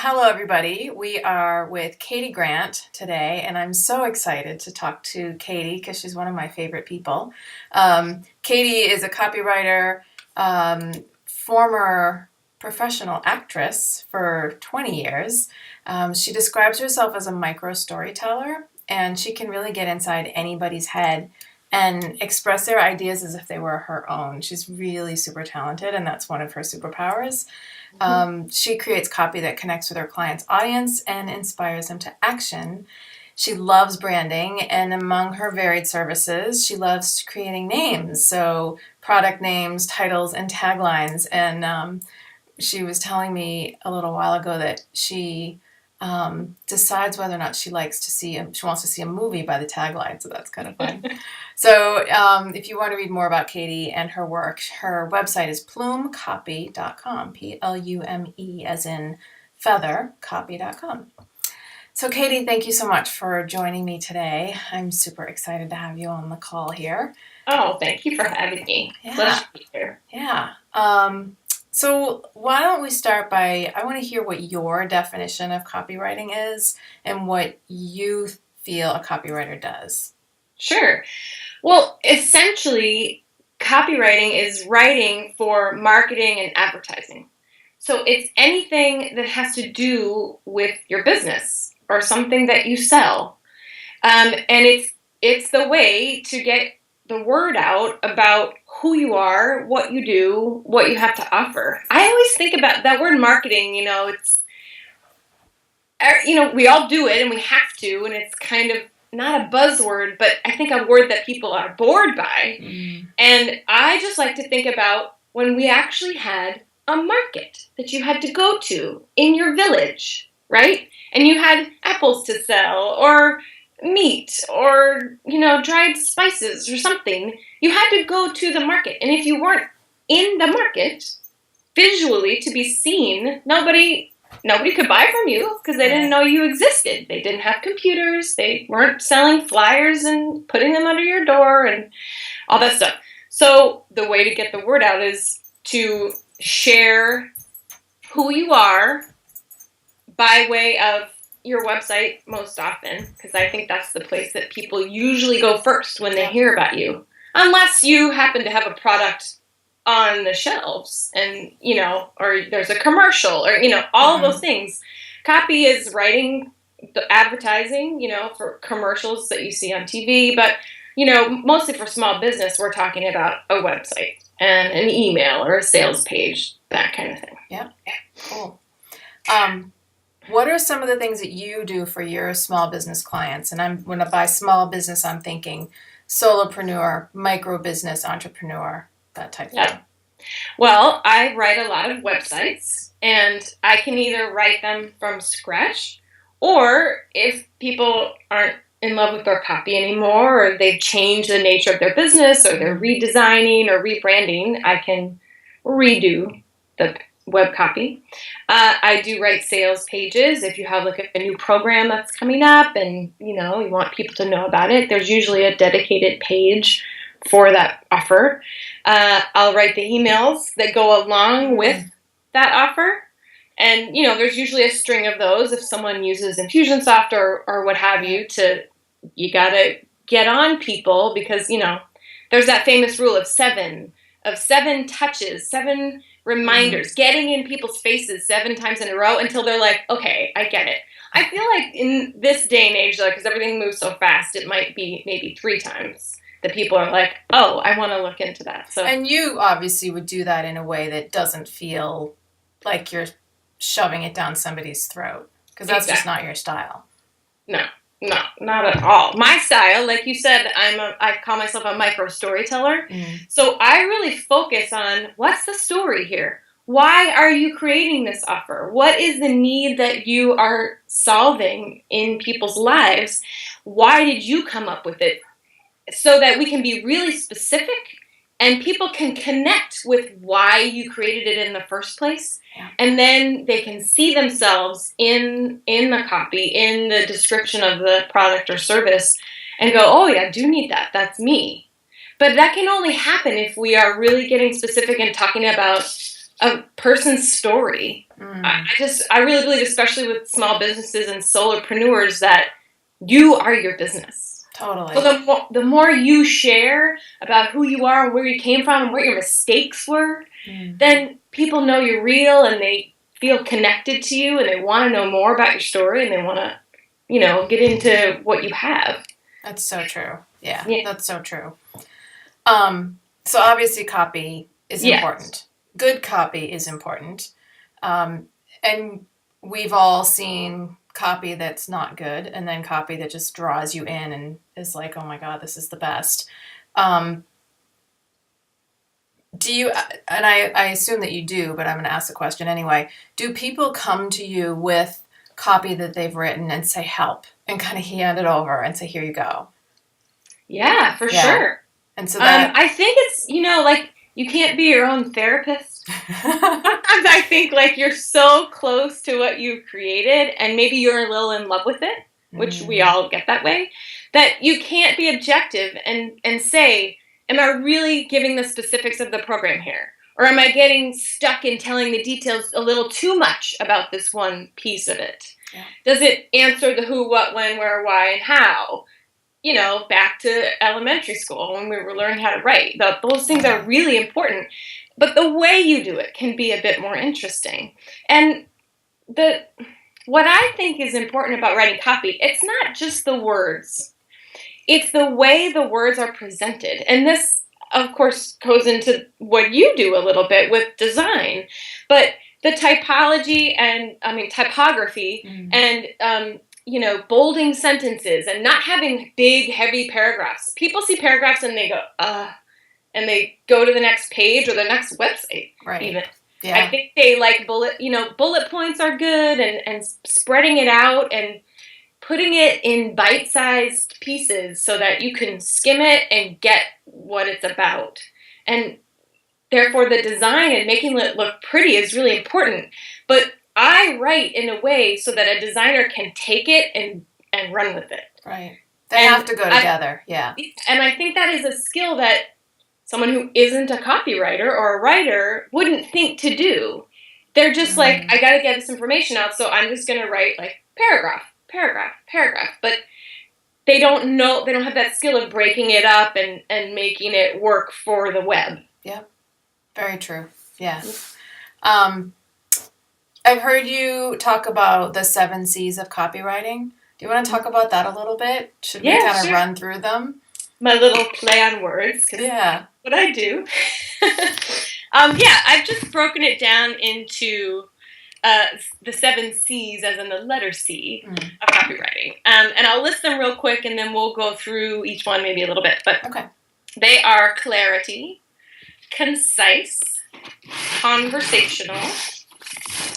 Hello, everybody. We are with Katie Grant today, and I'm so excited to talk to Katie because she's one of my favorite people. Katie is a copywriter, former professional actress for 20 years. She describes herself as a micro storyteller, and she can really get inside anybody's head and express their ideas as if they were her own. She's really super talented, and that's one of her superpowers. She creates copy that connects with her client's audience and inspires them to action. She loves branding, and among her varied services, she loves creating names, so product names, titles, and taglines. And she was telling me a little while ago that she decides whether or not she wants to see a movie by the tagline, so that's kind of fun. So if you want to read more about Katie and her work, her website is plumecopy.com, Plume as in feather, copy.com. So Katie, thank you so much for joining me today. I'm super excited to have you on the call here. Oh, thank you for having me. Yeah. Pleasure to be here. Yeah. So why don't we start by, I want to hear what your definition of copywriting is and what you feel a copywriter does. Sure. Well, essentially, copywriting is writing for marketing and advertising. So it's anything that has to do with your business or something that you sell. And it's the way to get the word out about who you are, what you do, what you have to offer. I always think about that word marketing, it's, we all do it and we have to, and it's kind of not a buzzword, but I think a word that people are bored by. And I just like to think about when we actually had a market that you had to go to in your village, right? And you had apples to sell or meat or, dried spices or something. You had to go to the market. And if you weren't in the market visually to be seen, nobody could buy from you because they didn't know you existed. They didn't have computers. They weren't selling flyers and putting them under your door and all that stuff. So the way to get the word out is to share who you are by way of your website most often, because I think that's the place that people usually go first when they hear about you, unless you happen to have a product on the shelves and, or there's a commercial or, all of those things. Copy is writing the advertising, for commercials that you see on TV, but, mostly for small business, we're talking about a website and an email or a sales page, that kind of thing. Yeah. Cool. What are some of the things that you do for your small business clients? And when I buy small business, I'm thinking solopreneur, micro business entrepreneur, that type of thing. Well, I write a lot of websites, and I can either write them from scratch, or if people aren't in love with their copy anymore, or they've changed the nature of their business, or they're redesigning or rebranding, I can redo the web copy. I do write sales pages. If you have a new program that's coming up and, you want people to know about it, there's usually a dedicated page for that offer. I'll write the emails that go along with that offer. And, there's usually a string of those if someone uses Infusionsoft or what have you you got to get on people because, there's that famous rule of seven touches, 7 reminders, getting in people's faces 7 times in a row until they're like, okay, I get it. I feel like in this day and age, though, because everything moves so fast, it might be maybe 3 times that people are like, oh, I want to look into that. So, and you obviously would do that in a way that doesn't feel like you're shoving it down somebody's throat, because that's just not your style. No, not at all. My style, like you said, I call myself a micro storyteller. So I really focus on what's the story here? Why are you creating this offer? What is the need that you are solving in people's lives? Why did you come up with it? So that we can be really specific and people can connect with why you created it in the first place. Yeah. And then they can see themselves in the copy, in the description of the product or service and go, oh yeah, I do need that. That's me. But that can only happen if we are really getting specific and talking about a person's story. Mm. I really believe, especially with small businesses and solopreneurs, that you are your business. Totally. So the more you share about who you are and where you came from and what your mistakes were, then people know you're real and they feel connected to you and they want to know more about your story and they want to, get into what you have. That's so true. Yeah, Yeah. that's so true. So obviously copy is important. Good copy is important. And we've all seen copy that's not good and then copy that just draws you in and is like, oh my God, this is the best. Do you, and I assume that you do, but I'm going to ask the question anyway. Do people come to you with copy that they've written and say, help, and kind of hand it over and say, here you go? Yeah, for sure. And so that... I think it's, like, you can't be your own therapist. Sometimes I think, like, you're so close to what you've created and maybe you're a little in love with it, which we all get that way, that you can't be objective and say, am I really giving the specifics of the program here? Or am I getting stuck in telling the details a little too much about this one piece of it? Yeah. Does it answer the who, what, when, where, why, and how? Back to elementary school when we were learning how to write. Those things are really important. But the way you do it can be a bit more interesting. And what I think is important about writing copy, it's not just the words. It's the way the words are presented. And this, of course, goes into what you do a little bit with design. But the typology typography and bolding sentences and not having big, heavy paragraphs. People see paragraphs and they go, and they go to the next page or the next website. Right. Even. Yeah. I think they like bullet points are good and spreading it out and putting it in bite-sized pieces so that you can skim it and get what it's about. And therefore the design and making it look pretty is really important. But I write in a way so that a designer can take it and run with it. Right. They have to go together. Yeah. And I think that is a skill that someone who isn't a copywriter or a writer wouldn't think to do. They're just like, I got to get this information out, so I'm just going to write like paragraph. But they don't have that skill of breaking it up and making it work for the web. Yeah. Very true. Yeah. I've heard you talk about the 7 C's of copywriting. Do you want to talk about that a little bit? Should we kind of run through them? My little play on words. Yeah. What I do. I've just broken it down into the 7 C's, as in the letter C of copywriting. And I'll list them real quick, and then we'll go through each one maybe a little bit. But they are clarity, concise, conversational,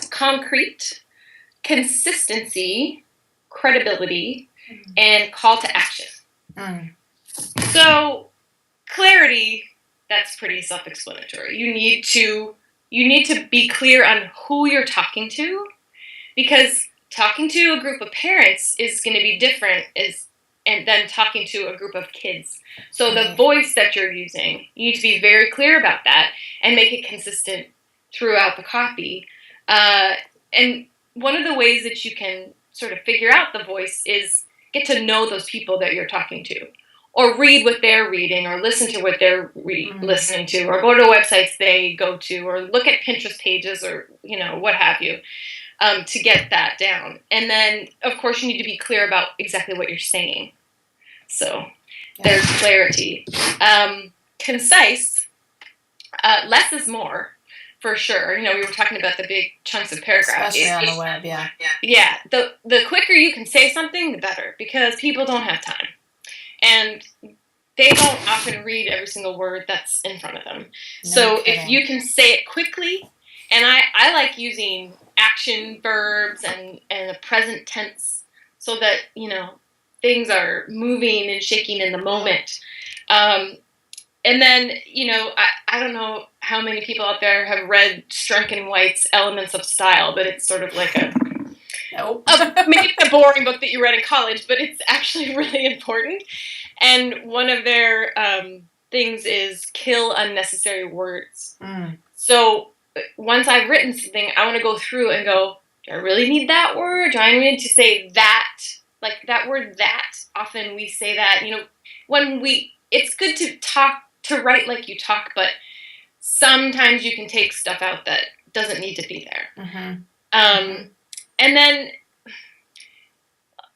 concrete, consistency, credibility, and call to action. So clarity, that's pretty self-explanatory. You need to be clear on who you're talking to, because talking to a group of parents is going to be different than talking to a group of kids. So the voice that you're using, you need to be very clear about that and make it consistent throughout the copy. And one of the ways that you can sort of figure out the voice is get to know those people that you're talking to, or read what they're reading, or listen to what they're listening to, or go to websites they go to, or look at Pinterest pages, or what have you, to get that down. And then, of course, you need to be clear about exactly what you're saying. So there's clarity. Concise, less is more. For sure. We were talking about the big chunks of paragraphs. Especially on the web, yeah. Yeah. The quicker you can say something, the better, because people don't have time. And they don't often read every single word that's in front of them. So if you can say it quickly, and I like using action verbs and a present tense so that, things are moving and shaking in the moment. And then, I don't know how many people out there have read Strunk & White's Elements of Style, but it's sort of like maybe it's a boring book that you read in college, but it's actually really important. And one of their things is kill unnecessary words. So once I've written something, I want to go through and go, do I really need that word? Do I need to say that? Like that word that. Often we say that, it's good to write like you talk, but sometimes you can take stuff out that doesn't need to be there. Mm-hmm. And then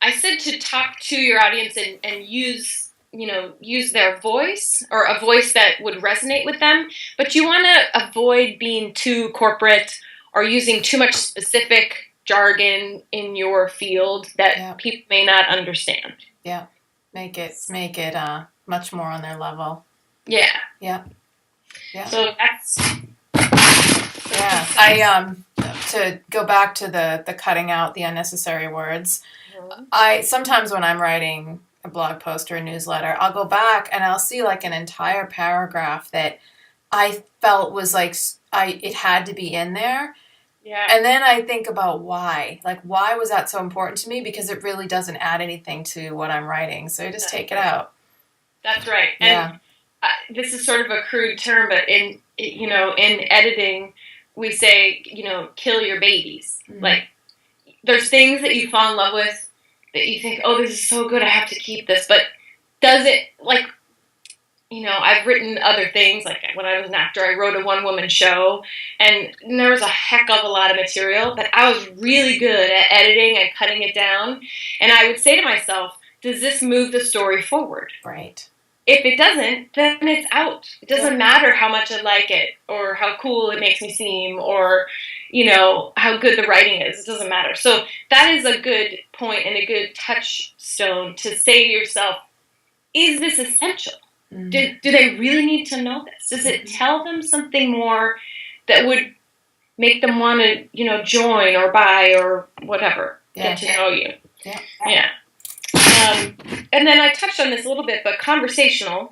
I said to talk to your audience and use their voice, or a voice that would resonate with them, but you want to avoid being too corporate or using too much specific jargon in your field that people may not understand. Yeah. Make it much more on their level. Yeah. Yeah. Yeah. So that's I to go back to the cutting out the unnecessary words. I sometimes when I'm writing a blog post or a newsletter, I'll go back and I'll see like an entire paragraph that I felt was like it had to be in there. Yeah. And then I think about why. Like, why was that so important to me? Because it really doesn't add anything to what I'm writing. So I just take it out. That's right. And this is sort of a crude term, but in editing, we say, kill your babies. Mm-hmm. Like, there's things that you fall in love with that you think, oh, this is so good, I have to keep this. But does it, like, I've written other things. Like when I was an actor, I wrote a one-woman show, and there was a heck of a lot of material, but I was really good at editing and cutting it down. And I would say to myself, does this move the story forward? Right. If it doesn't, then it's out. It doesn't matter how much I like it or how cool it makes me seem or, how good the writing is. It doesn't matter. So that is a good point and a good touchstone to say to yourself, is this essential? Do they really need to know this? Does it tell them something more that would make them want to, join or buy or whatever, get to know you? Yeah. And then I touched on this a little bit, but conversational.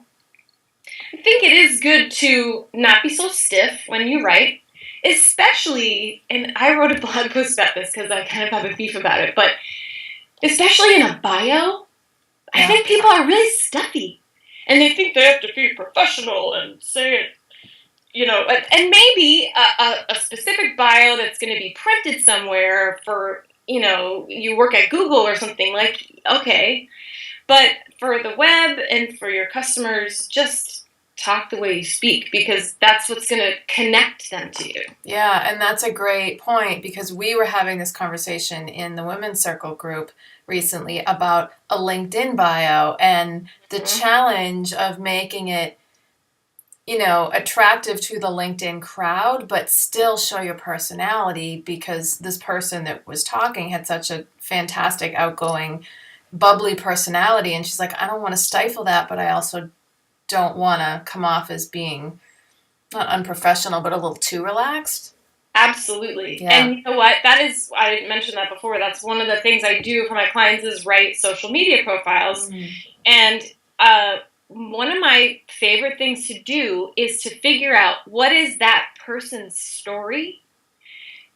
I think it is good to not be so stiff when you write, especially, and I wrote a blog post about this because I kind of have a beef about it, but especially in a bio, I think people are really stuffy. And they think they have to be professional and say it, and maybe a specific bio that's going to be printed somewhere for, you work at Google or something, like, okay. But for the web and for your customers, just talk the way you speak, because that's what's going to connect them to you. Yeah, and that's a great point, because we were having this conversation in the Women's Circle group recently about a LinkedIn bio and the challenge of making it, attractive to the LinkedIn crowd, but still show your personality, because this person that was talking had such a fantastic, outgoing, bubbly personality. And she's like, I don't want to stifle that, but I also don't want to come off as being not unprofessional, but a little too relaxed. Absolutely. Yeah. And you know what? I didn't mention that before. That's one of the things I do for my clients is write social media profiles. Mm-hmm. And one of my favorite things to do is to figure out what is that person's story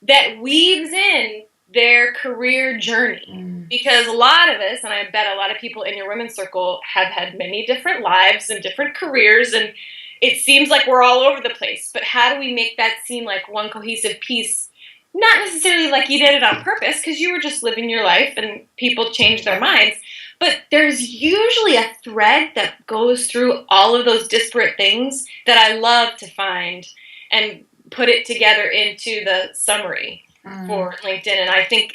that weaves in their career journey. Mm. Because a lot of us, and I bet a lot of people in your Women's Circle, have had many different lives and different careers, and it seems like we're all over the place. But how do we make that seem like one cohesive piece? Not necessarily like you did it on purpose, because you were just living your life and people change their minds. But there's usually a thread that goes through all of those disparate things that I love to find and put it together into the summary for LinkedIn. And I think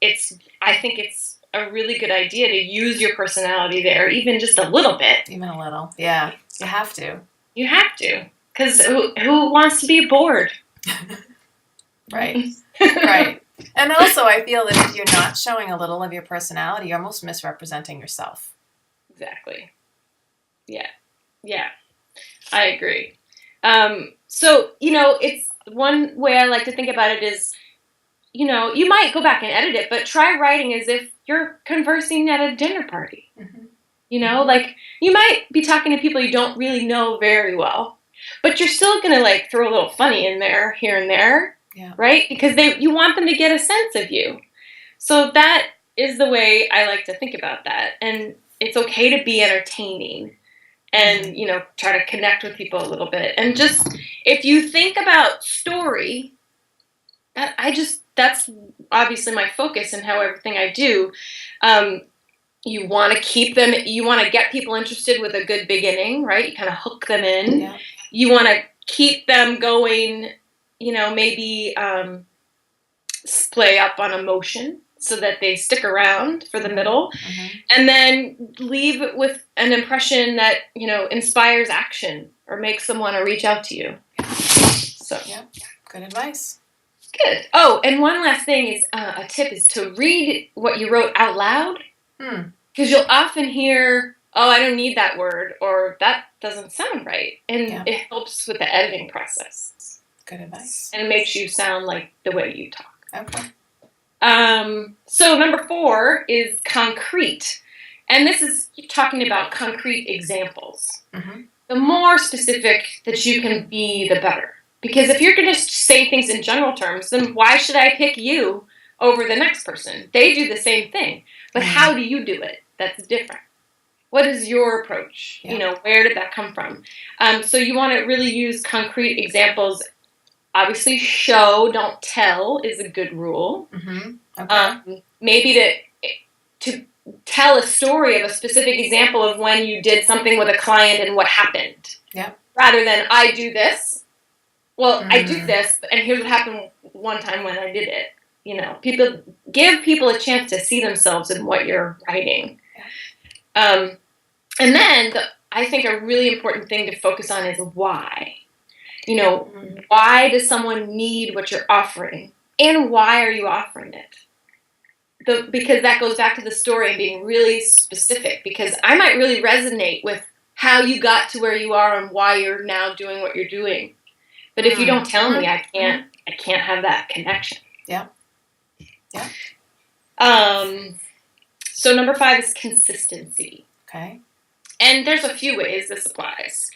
it's a really good idea to use your personality there, even just a little bit. Even a little. Yeah. You have to. You have to. Because who wants to be bored? Right. Right. And also, I feel that if you're not showing a little of your personality, you're almost misrepresenting yourself. Exactly. Yeah. Yeah. I agree. So, it's one way I like to think about it is, you might go back and edit it, but try writing as if you're conversing at a dinner party. Mm-hmm. Like you might be talking to people you don't really know very well, but you're still going to throw a little funny in there, here and there. Yeah. Right? Because you want them to get a sense of you. So that is the way I like to think about that. And it's okay to be entertaining and, try to connect with people a little bit. And just, if you think about story, that's obviously my focus in how everything I do. You want to get people interested with a good beginning, right? You kind of hook them in. Yeah. You want to keep them going, maybe play up on emotion so that they stick around for the middle, and then leave with an impression that, inspires action or makes them want to reach out to you. So, yeah, good advice. Good. Oh, and one last thing is a tip is to read what you wrote out loud, because you'll often hear, "Oh, I don't need that word," or "That doesn't sound right," and it helps with the editing process. Good advice. And it makes you sound like the way you talk. Okay. So number 4 is concrete, and this is talking about concrete examples. The more specific that you can be, the better. Because if you're going to say things in general terms, then why should I pick you over the next person? They do the same thing. But how do you do it? That's different. What is your approach? Yeah. Where did that come from? So you want to really use concrete examples. Obviously, show, don't tell is a good rule. Okay. Maybe to tell a story of a specific example of when you did something with a client and what happened. Yeah. Rather than, I do this. Well, I do this, and here's what happened one time when I did it. Give people a chance to see themselves in what you're writing. And then I think a really important thing to focus on is why. Why does someone need what you're offering? And why are you offering it? Because that goes back to the story and being really specific. Because I might really resonate with how you got to where you are and why you're now doing what you're doing. But if you don't tell me, I can't have that connection. Yeah. Yeah. So number 5 is consistency. Okay. And there's a few ways this applies.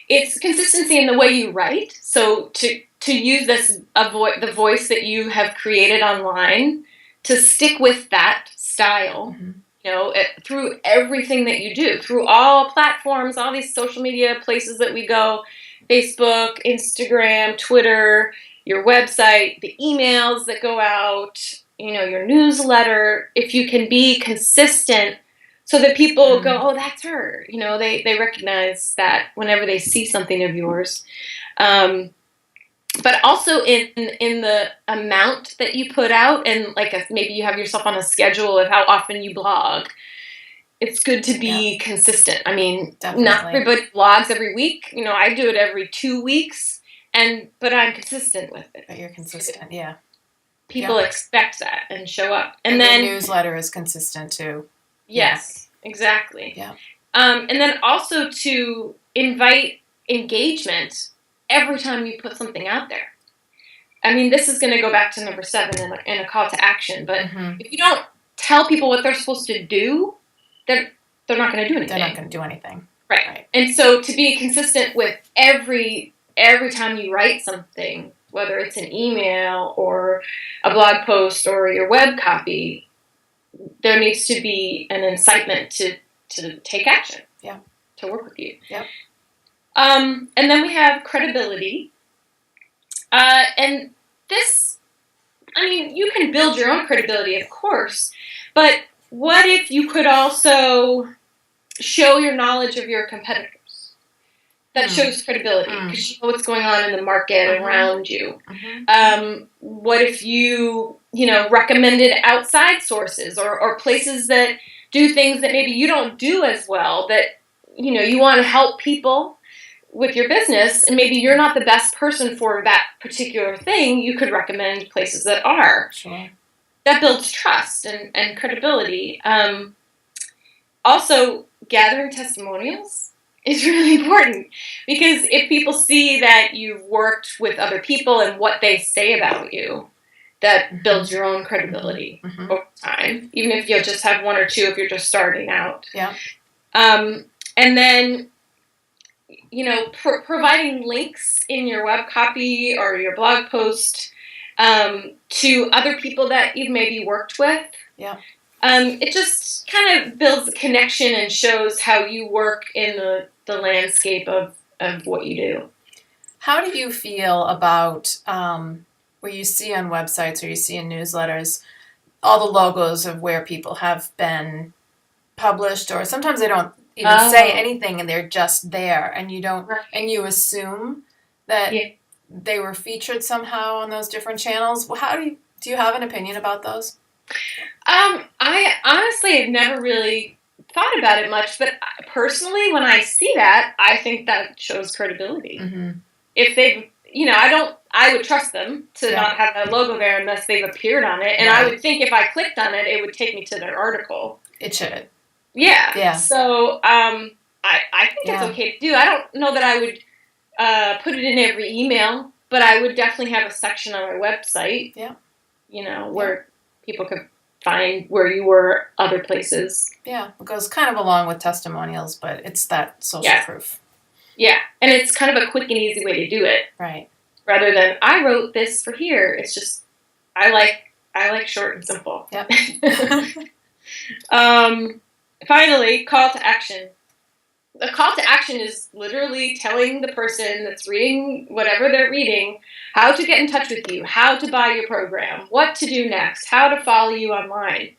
It's consistency in the way you write. So to use the voice that you have created online, to stick with that style, through everything that you do, through all platforms, all these social media places that we go, Facebook, Instagram, Twitter, your website, the emails that go out, your newsletter. If you can be consistent so that people go, "Oh, that's her." They recognize that whenever they see something of yours. But also in the amount that you put out, and maybe you have yourself on a schedule of how often you blog. It's good to be consistent. I mean, Definitely. Not everybody blogs every week. I do it every 2 weeks, but I'm consistent with it. But you're consistent, yeah. People expect that and show up. And then the newsletter is consistent too. Yes, exactly. Yeah. And then also to invite engagement every time you put something out there. I mean, this is going to go back to number 7 in a call to action. But if you don't tell people what they're supposed to do, they're not going to do anything. They're not going to do anything. Right. And so to be consistent with every time you write something, whether it's an email or a blog post or your web copy, there needs to be an incitement to take action. Yeah. To work with you. Yeah. And then we have credibility. And this, you can build your own credibility, of course, but what if you could also show your knowledge of your competitors? That shows credibility because you know what's going on in the market around you. What if you, recommended outside sources or places that do things that maybe you don't do as well, that, you want to help people with your business, and maybe you're not the best person for that particular thing, you could recommend places that are. Sure. That builds trust and credibility. Also, gathering testimonials is really important, because if people see that you've worked with other people and what they say about you, that builds your own credibility over time, even if you'll just have 1 or 2 if you're just starting out. Yeah. And then, providing links in your web copy or your blog post to other people that you've maybe worked with. Yeah. It just kind of builds a connection and shows how you work in the landscape of what you do. How do you feel about where you see on websites or you see in newsletters all the logos of where people have been published, or sometimes they don't even say anything and they're just there, and you don't, and you assume that they were featured somehow on those different channels? How do you have an opinion about those? I honestly have never really thought about it much, but personally, when I see that, I think that shows credibility. Mm-hmm. If they've, I would trust them to not have a logo there unless they've appeared on it. And I would think if I clicked on it, it would take me to their article. It should. Yeah. So I think it's okay to do. I don't know that I would put it in every email, but I would definitely have a section on my website. Yeah. Where people could find where you were other places. Yeah. It goes kind of along with testimonials, but it's that social proof. Yeah. And it's kind of a quick and easy way to do it. Right. Rather than I wrote this for here. It's just I like short and simple. Yep. Finally, call to action. A call to action is literally telling the person that's reading whatever they're reading how to get in touch with you, how to buy your program, what to do next, how to follow you online.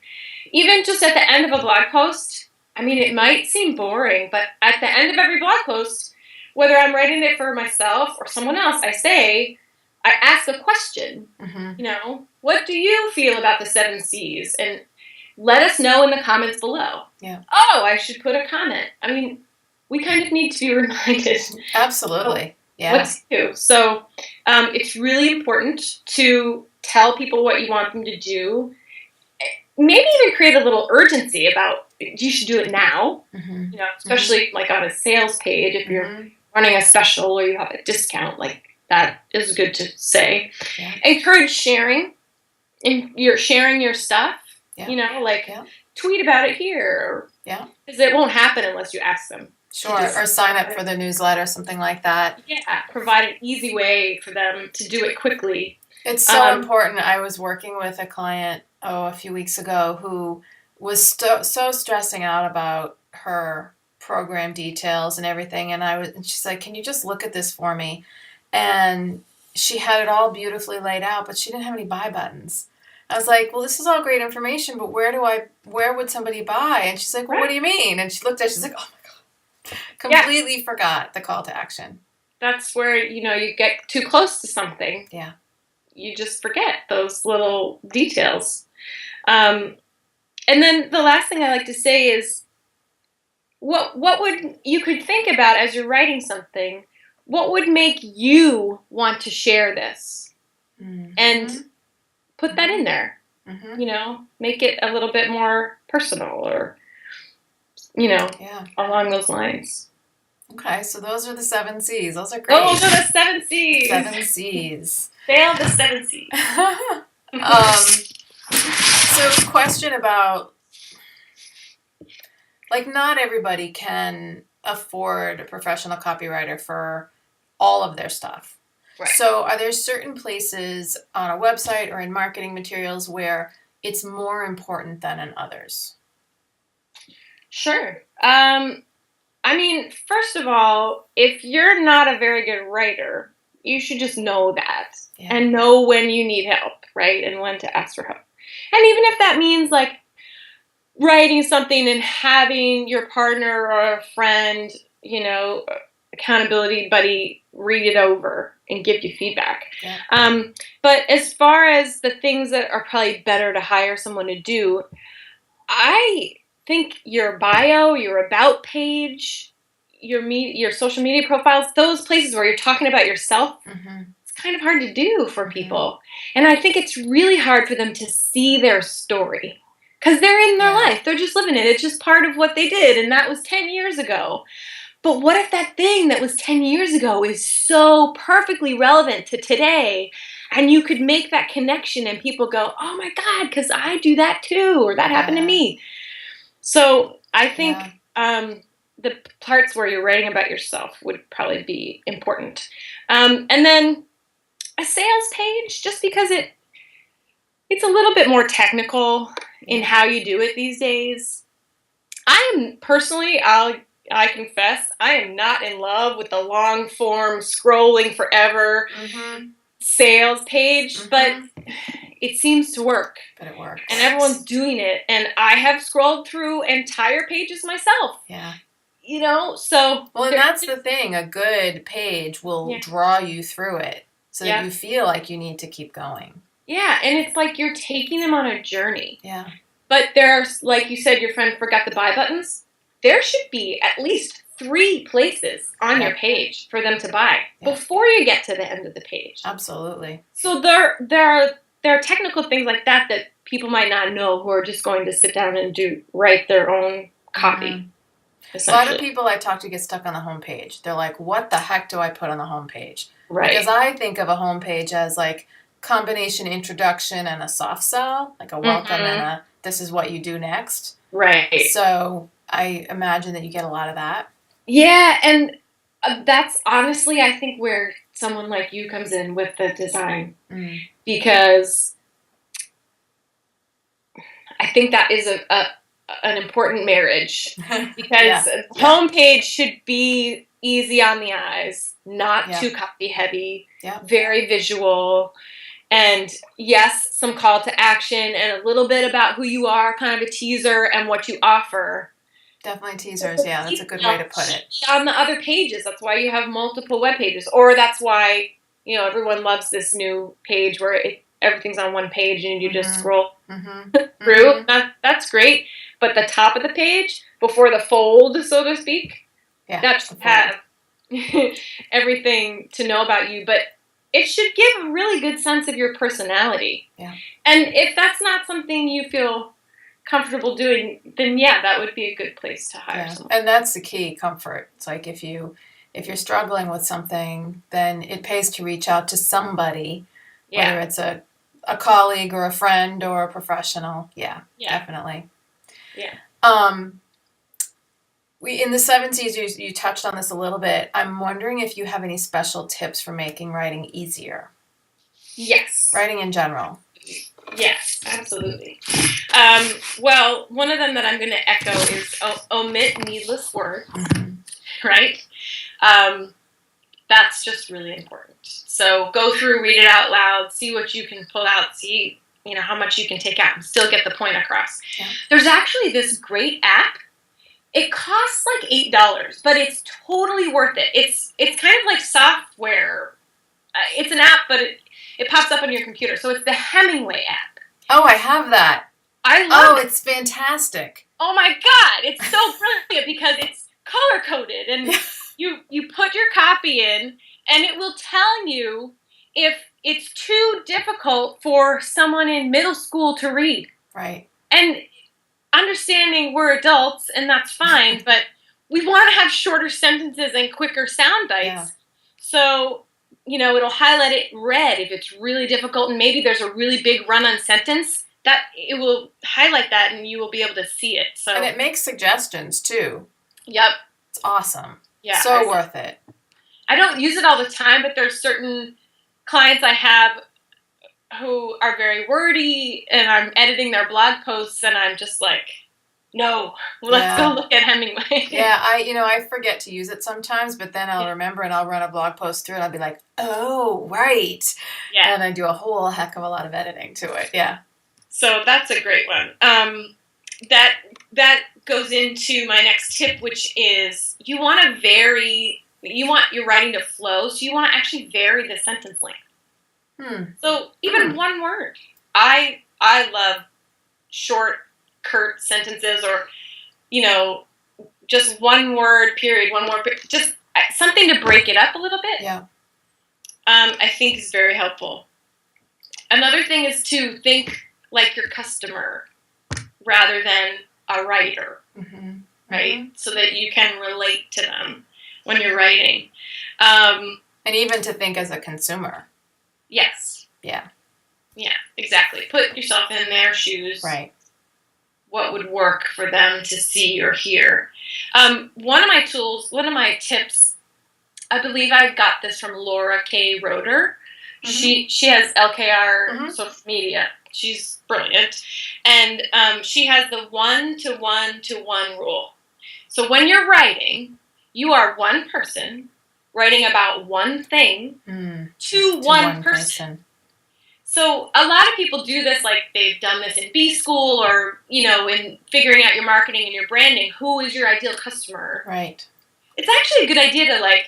Even just at the end of a blog post, I mean, it might seem boring, but at the end of every blog post, whether I'm writing it for myself or someone else, I ask a question. Mm-hmm. What do you feel about the 7 C's? And let us know in the comments below. Yeah. Oh, I should put a comment. I mean, we kind of need to be reminded. Absolutely. Yeah. What to do. So it's really important to tell people what you want them to do. Maybe even create a little urgency about you should do it now. Mm-hmm. Especially like on a sales page if you're running a special or you have a discount, like that is good to say. Yeah. Encourage sharing. And you're sharing your stuff. Yeah. Tweet about it here. Yeah. Because it won't happen unless you ask them. Sure. Or sign up for the newsletter, something like that. Yeah. Provide an easy way for them to do it quickly. It's so important. I was working with a client, a few weeks ago who was so stressing out about her program details and everything. And she's like, can you just look at this for me? And she had it all beautifully laid out, but she didn't have any buy buttons. I was like, well, this is all great information, but where would somebody buy? And she's like, well, what do you mean? And she looked at it, she's like, oh my God, completely forgot the call to action. That's where, you get too close to something. Yeah. You just forget those little details. And then the last thing I like to say is what would you could think about as you're writing something, what would make you want to share this? Mm-hmm. And put that in there. Mm-hmm. Make it a little bit more personal or, along those lines. Okay, so those are the 7 C's. Those are great. Those are the 7 C's. 7 C's. Fail the 7 C's. So question about, not everybody can afford a professional copywriter for all of their stuff. Right. So are there certain places on a website or in marketing materials where it's more important than in others? Sure. First of all, if you're not a very good writer, you should just know that and know when you need help, right? And when to ask for help. And even if that means writing something and having your partner or a friend, accountability buddy read it over and give you feedback. Yeah. But as far as the things that are probably better to hire someone to do, I think your bio, your about page, your social media profiles, those places where you're talking about yourself, it's kind of hard to do for people. And I think it's really hard for them to see their story because they're in their life. They're just living it. It's just part of what they did. And that was 10 years ago. But what if that thing that was 10 years ago is so perfectly relevant to today and you could make that connection and people go, oh my God, because I do that too, or that happened to me. So I think the parts where you're writing about yourself would probably be important. And then a sales page, just because it's a little bit more technical in how you do it these days. I confess, I am not in love with the long form, scrolling forever sales page, but it seems to work. But it works. And everyone's doing it. And I have scrolled through entire pages myself. Yeah. You know, so. Well, and that's the thing. A good page will draw you through it so that you feel like you need to keep going. Yeah, and it's like you're taking them on a journey. Yeah. But there's, like you said, your friend forgot the buy buttons. There should be at least 3 places on your page for them to buy before you get to the end of the page. Absolutely. So there are technical things like that that people might not know who are just going to sit down and write their own copy. A lot of people I talk to get stuck on the homepage. They're like, what the heck do I put on the homepage? Right. Because I think of a homepage as like combination introduction and a soft sell, like a welcome and a this is what you do next. Right. So I imagine that you get a lot of that. Yeah, and that's honestly, I think, where someone like you comes in with the design. Because I think that is an important marriage. Because homepage should be easy on the eyes, not too copy heavy, very visual. And yes, some call to action and a little bit about who you are, kind of a teaser and what you offer. Definitely teasers, yeah, that's a good way to put it. On the other pages, that's why you have multiple web pages. Or that's why, everyone loves this new page where everything's on one page and you just scroll through. That's great. But the top of the page, before the fold, so to speak, that should have everything to know about you. But it should give a really good sense of your personality. Yeah. And if that's not something you feel comfortable doing, then that would be a good place to hire someone. And that's the key, comfort. It's like if you're struggling with something, then it pays to reach out to somebody, whether it's a colleague or a friend or a professional. Yeah. Definitely. Yeah. In the 70s, you touched on this a little bit. I'm wondering if you have any special tips for making writing easier. Yes. Writing in general. Yes, absolutely. Well, one of them that I'm going to echo is omit needless words, right? That's just really important. So go through, read it out loud, see what you can pull out, see how much you can take out and still get the point across. Yeah. There's actually this great app. It costs like $8, but it's totally worth it. It's kind of like software. It's an app, but it pops up on your computer. So it's the Hemingway app. Oh, I have that. I love it. It's fantastic. Oh my God. It's so brilliant because it's color coded and you put your copy in and it will tell you if it's too difficult for someone in middle school to read. Right. And understanding we're adults and that's fine, but we want to have shorter sentences and quicker sound bites. Yeah. So, it'll highlight it red if it's really difficult and maybe there's a really big run-on sentence, that it will highlight that and you will be able to see it. So, and it makes suggestions too. Yep. It's awesome. Yeah. So worth it. I don't use it all the time, but there's certain clients I have who are very wordy and I'm editing their blog posts and I'm just like, no, let's go look at Hemingway. Yeah, I forget to use it sometimes, but then I'll remember and I'll run a blog post through and I'll be like, oh, right. Yeah. And I do a whole heck of a lot of editing to it. Yeah. So that's a great one. That goes into my next tip, which is you want your writing to flow, so you want to actually vary the sentence length. So even one word. I love short, curt sentences or, just one word, period, one more, just something to break it up a little bit. Yeah. I think is very helpful. Another thing is to think like your customer rather than a writer, right? So that you can relate to them when you're writing. And even to think as a consumer. Yes. Yeah. Yeah, exactly. Put yourself in their shoes. Right. What would work for them to see or hear. One of my tips, I believe I got this from Laura K. Roeder. She has LKR social media. She's brilliant. And she has the 1-to-1-to-1 rule. So when you're writing, you are one person writing about one thing to one person. So a lot of people do this, like they've done this in B school or, in figuring out your marketing and your branding. Who is your ideal customer? Right. It's actually a good idea to,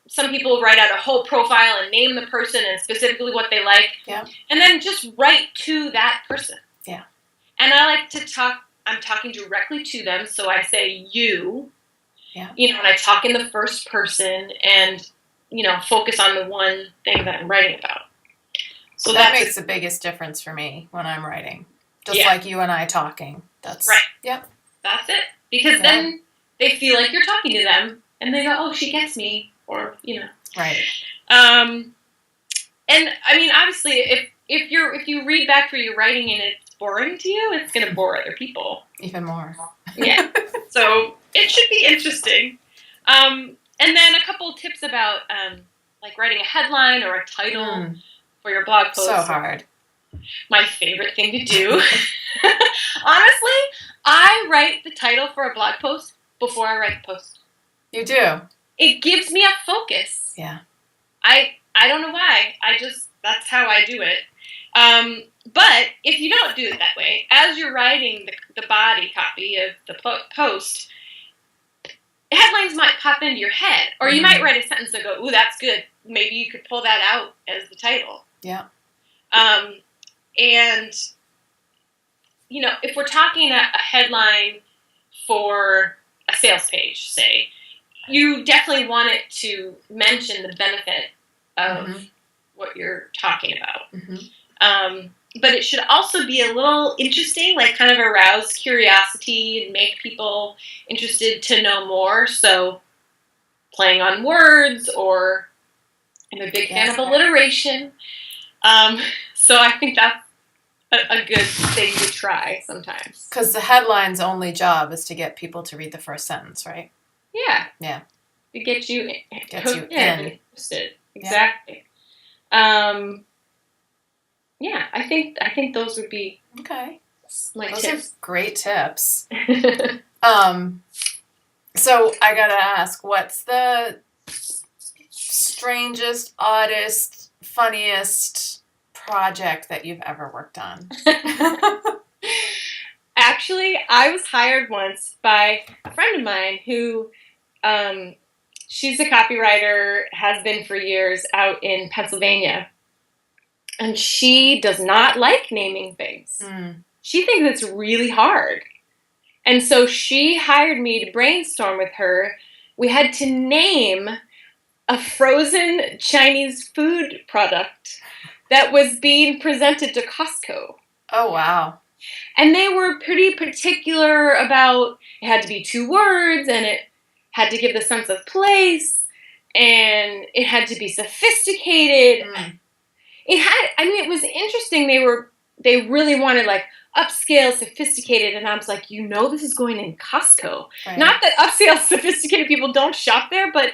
some people write out a whole profile and name the person and specifically what they like. Yeah. And then just write to that person. Yeah. And I like to I'm talking directly to them, so I say you. Yeah. And I talk in the first person and, focus on the one thing that I'm writing about. So that makes the biggest difference for me when I'm writing. Just like you and I talking. That's right. Yep. That's it. Because then they feel like you're talking to them and they go, oh, she gets me. Or, Right. And I mean, obviously, if you read back through your writing and it's boring to you, it's going to bore other people. Even more. Yeah. So it should be interesting. And then a couple of tips about, writing a headline or a title for your blog post. So hard. My favorite thing to do. Honestly, I write the title for a blog post before I write the post. You do? It gives me a focus. Yeah. I don't know why. That's how I do it. But if you don't do it that way, as you're writing the body copy of the post, headlines might pop into your head. Or you might write a sentence and go, ooh, that's good. Maybe you could pull that out as the title. Yeah. And, if we're talking a headline for a sales page, say, you definitely want it to mention the benefit of what you're talking about. But it should also be a little interesting, kind of arouse curiosity and make people interested to know more. So playing on words, or I'm a big fan of alliteration. So I think that's a good thing to try sometimes. Because the headline's only job is to get people to read the first sentence, right? Yeah. Yeah. To get you in. Interested. Exactly. Yeah, I think those would be my tips. Those are great tips. So I gotta ask, what's the strangest, oddest, funniest project that you've ever worked on? Actually, I was hired once by a friend of mine who, she's a copywriter, has been for years out in Pennsylvania. And she does not like naming things. She thinks it's really hard. And so she hired me to brainstorm with her. We had to name a frozen Chinese food product that was being presented to Costco. Oh, wow. And they were pretty particular about it had to be 2 words, and it had to give the sense of place, and it had to be sophisticated. It was interesting. They really wanted upscale, sophisticated, and I was like, this is going in Costco. Right. Not that upscale, sophisticated people don't shop there, but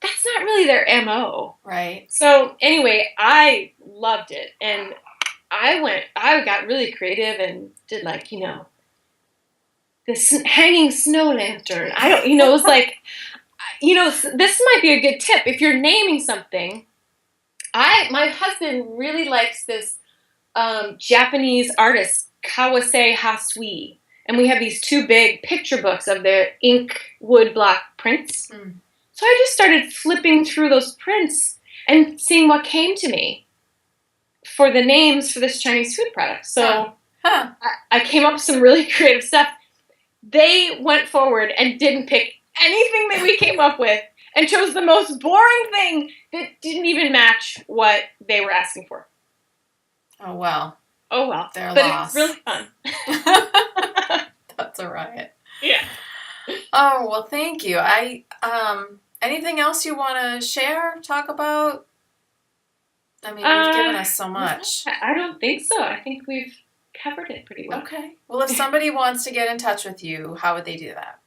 that's not really their MO. Right. So anyway, I loved it, and I got really creative and did this hanging snow lantern. It was this might be a good tip if you're naming something. My husband really likes this Japanese artist, Kawase Hasui. And we have these 2 big picture books of their ink wood block prints. So I just started flipping through those prints and seeing what came to me for the names for this Chinese food product. So I came up with some really creative stuff. They went forward and didn't pick anything that we came up with, and chose the most boring thing that didn't even match what they were asking for. Oh, well. But lost. It was really fun. That's a riot. Yeah. Oh, well, thank you. Anything else you want to share, talk about? I mean, you've given us so much. I don't think so. I think we've covered it pretty well. Okay. Well, if somebody wants to get in touch with you, how would they do that?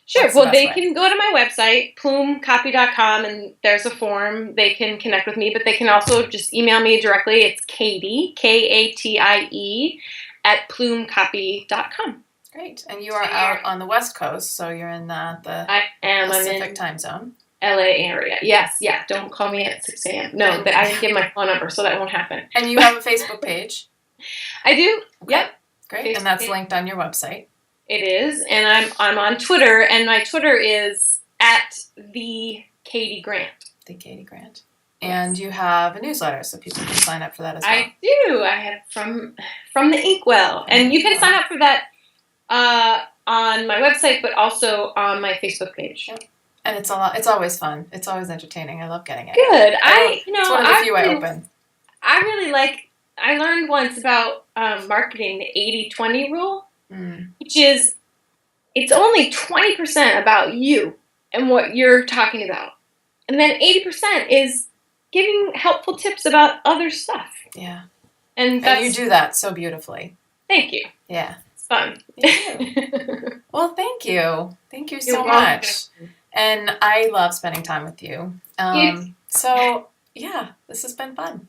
Sure. Well, they can go to my website, plumecopy.com, and there's a form. They can connect with me, but they can also just email me directly. It's Katie, Katie, @plumecopy.com. Great. And you are out on the West Coast, so you're in the I am. Pacific I'm in time zone. LA area. Yes, yeah. Don't call me at 6 a.m. No, but I didn't give my phone number, so that won't happen. And you have a Facebook page. I do. Okay. Yep. Great. Facebook And that's page. linked on your website. It is, and I'm on Twitter, and my Twitter is at the Katie Grant. The Katie Grant. And you have a newsletter, so people can sign up for that as well. I do. I have from the Inkwell, and you can sign up for that on my website, but also on my Facebook page. Yep. And it's always fun. It's always entertaining. I love getting it. Good. It's one of the few I open. I really like. I learned once about marketing the 80-20 rule, which is it's only 20% about you and what you're talking about, and then 80% is giving helpful tips about other stuff. Yeah. And you do that so beautifully. Thank you. Yeah. It's fun. Well, thank you. Thank you so You're much. welcome. And I love spending time with you. So, yeah, this has been fun.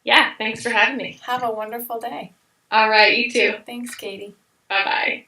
Yeah, thanks for having me. Have a wonderful day. All right, you too. Thanks, Katie. Bye-bye.